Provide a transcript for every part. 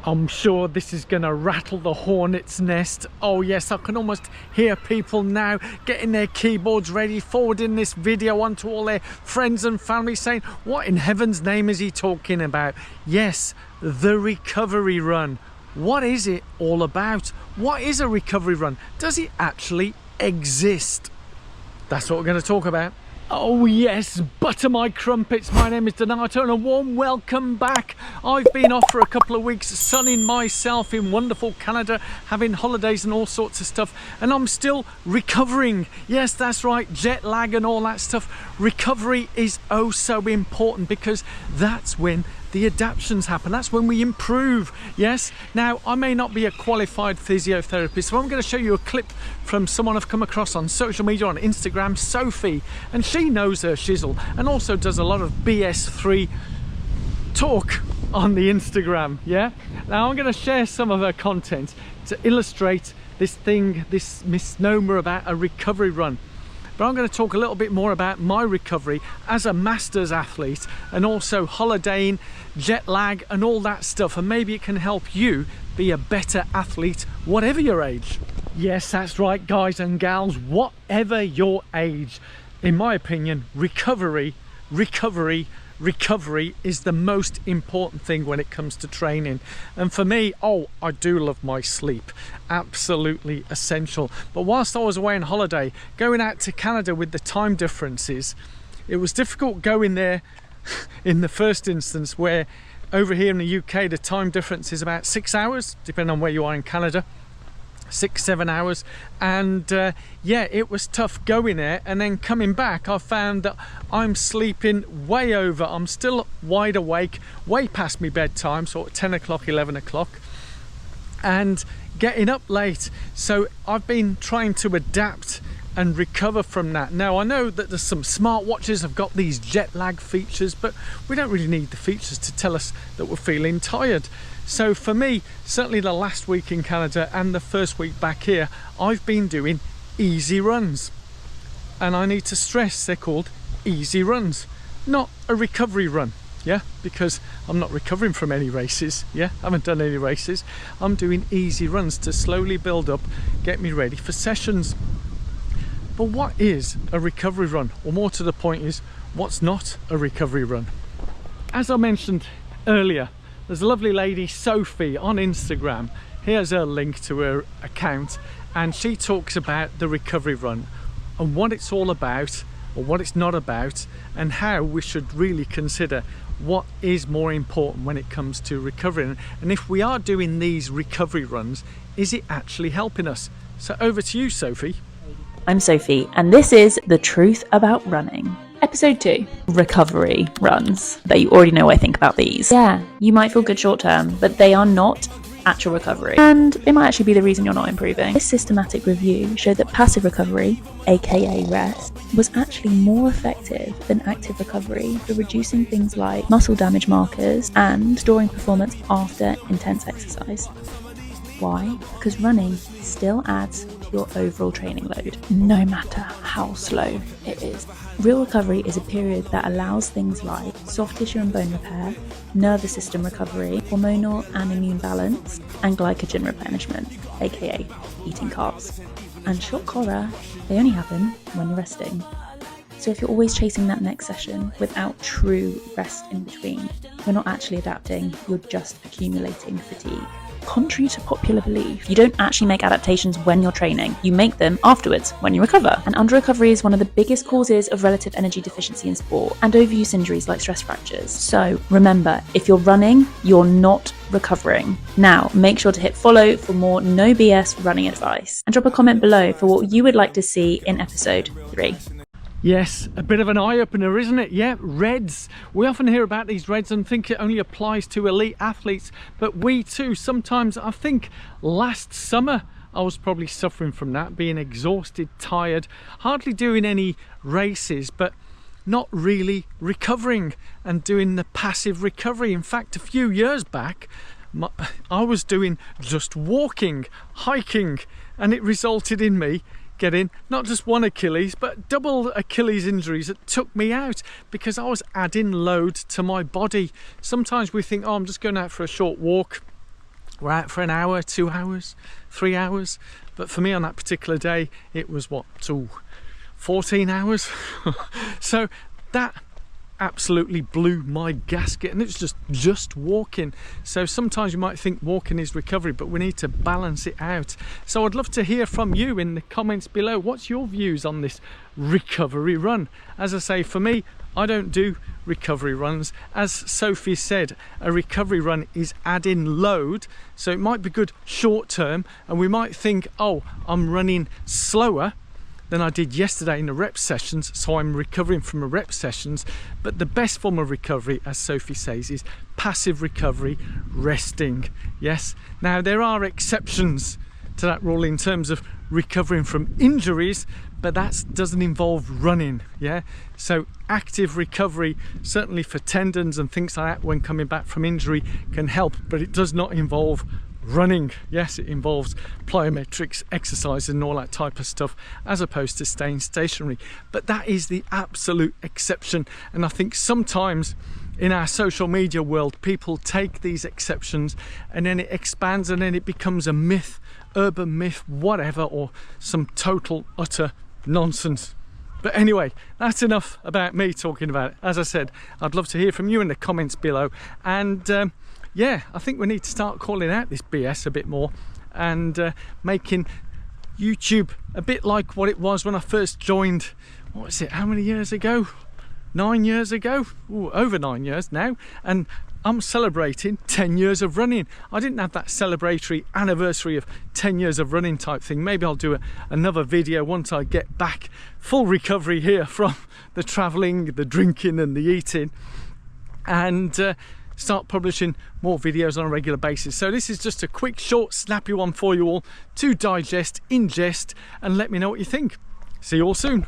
I'm sure this is going to rattle the hornet's nest. Oh yes, I can almost hear people now getting their keyboards ready, forwarding this video onto all their friends and family saying, what in heaven's name is he talking about? Yes, the recovery run. What is it all about? What is a recovery run? Does it actually exist? That's what we're going to talk about. Oh yes, butter my crumpets, my name is Donato and a warm welcome back. I've been off for a couple of weeks sunning myself in wonderful Canada, having holidays and all sorts of stuff, and I'm still recovering. Yes, that's right, jet lag and all that stuff. Recovery is oh so important because that's when the adaptations happen. That's when we improve. Yes. Now, I may not be a qualified physiotherapist, so I'm going to show you a clip from someone I've come across on social media, on Instagram, Sophie, and she knows her shizzle and also does a lot of BS3 talk on the Instagram. Yeah. Now, I'm going to share some of her content to illustrate this thing, this misnomer about a recovery run. But I'm going to talk a little bit more about my recovery as a masters athlete and also holidaying, jet lag and all that stuff, and maybe it can help you be a better athlete whatever your age. Yes, that's right, guys and gals, whatever your age. In my opinion, recovery is the most important thing when it comes to training. And for me, I do love my sleep, absolutely essential. But whilst I was away on holiday, going out to Canada with the time differences, it was difficult going there in the first instance, where over here in the UK the time difference is about 6 hours, depending on where you are in Canada. 6-7 hours, and yeah, it was tough going there, and then coming back I found that I'm sleeping way over. I'm still wide awake way past my bedtime, sort of 10 o'clock 11 o'clock, and getting up late. So I've been trying to adapt and recover from that. Now I know that there's some smartwatches have got these jet lag features, but we don't really need the features to tell us that we're feeling tired. So for me, certainly the last week in Canada and the first week back here, I've been doing easy runs. And I need to stress they're called easy runs, not a recovery run. Yeah, because I'm not recovering from any races. Yeah, I haven't done any races. I'm doing easy runs to slowly build up, get me ready for sessions. But what is a recovery run? Or more to the point is, what's not a recovery run? As I mentioned earlier, there's a lovely lady, Sophie, on Instagram. Here's her link to her account, and she talks about the recovery run and what it's all about, or what it's not about, and how we should really consider what is more important when it comes to recovery. And if we are doing these recovery runs, is it actually helping us? So over to you, Sophie. I'm Sophie, and this is The Truth About Running. Episode 2, recovery runs. But you already know what I think about these. Yeah, you might feel good short term, but they are not actual recovery. And they might actually be the reason you're not improving. This systematic review showed that passive recovery, aka rest, was actually more effective than active recovery for reducing things like muscle damage markers and storing performance after intense exercise. Why? Because running still adds to your overall training load, no matter how slow it is. Real recovery is a period that allows things like soft tissue and bone repair, nervous system recovery, hormonal and immune balance, and glycogen replenishment, aka eating carbs. And shock horror, they only happen when you're resting. So if you're always chasing that next session without true rest in between, you're not actually adapting, you're just accumulating fatigue. Contrary to popular belief, you don't actually make adaptations when you're training. You make them afterwards, when you recover. And under-recovery is one of the biggest causes of relative energy deficiency in sport and overuse injuries like stress fractures. So remember, if you're running, you're not recovering. Now, make sure to hit follow for more no BS running advice. And drop a comment below for what you would like to see in episode 3. Yes, a bit of an eye-opener, isn't it? Yeah, REDs. We often hear about these REDs and think it only applies to elite athletes, but we too, sometimes, I think last summer, I was probably suffering from that, being exhausted, tired, hardly doing any races, but not really recovering and doing the passive recovery. In fact, a few years back, I was doing just walking, hiking, and it resulted in me getting not just one Achilles but double Achilles injuries that took me out because I was adding load to my body. Sometimes we think, oh, I'm just going out for a short walk, we're out for an hour, 2 hours, 3 hours. But for me on that particular day, it was what, 14 hours. So that absolutely blew my gasket, and it's just walking. So sometimes you might think walking is recovery, but we need to balance it out. So I'd love to hear from you in the comments below. What's your views on this recovery run? As I say, for me, I don't do recovery runs. As Sophie said, a recovery run is adding load, so it might be good short term, and we might think, oh, I'm running slower than I did yesterday in the rep sessions, so I'm recovering from the rep sessions. But the best form of recovery, as Sophie says, is passive recovery, resting. Yes, now there are exceptions to that rule in terms of recovering from injuries, but that doesn't involve running. Yeah, so active recovery, certainly for tendons and things like that when coming back from injury, can help, but it does not involve running. Yes, it involves plyometrics, exercise and all that type of stuff, as opposed to staying stationary. But that is the absolute exception, and I think sometimes in our social media world people take these exceptions and then it expands and then it becomes a myth, urban myth, whatever, or some total utter nonsense. But anyway, that's enough about me talking about it. As I said, I'd love to hear from you in the comments below, and yeah, I think we need to start calling out this BS a bit more and making YouTube a bit like what it was when I first joined. What was it, how many years ago? 9 years ago? Ooh, over 9 years now, and I'm celebrating 10 years of running. I didn't have that celebratory anniversary of 10 years of running type thing. Maybe I'll do another video once I get back, full recovery here from the travelling, the drinking and the eating, and start publishing more videos on a regular basis. So this is just a quick, short, snappy one for you all to digest, ingest, and let me know what you think. See you all soon.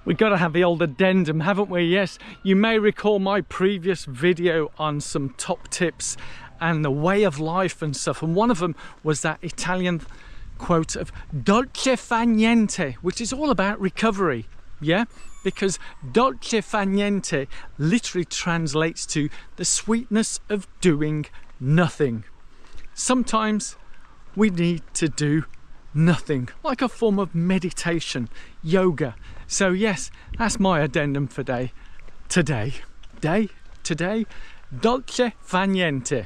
We've got to have the old addendum, haven't we? Yes, you may recall my previous video on some top tips and the way of life and stuff, and one of them was that Italian quote of dolce fa niente, which is all about recovery. Yeah, because dolce fa niente literally translates to the sweetness of doing nothing. Sometimes we need to do nothing, like a form of meditation, yoga. So yes, that's my addendum for today, dolce fa niente,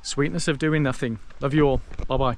sweetness of doing nothing. Love you all. Bye bye.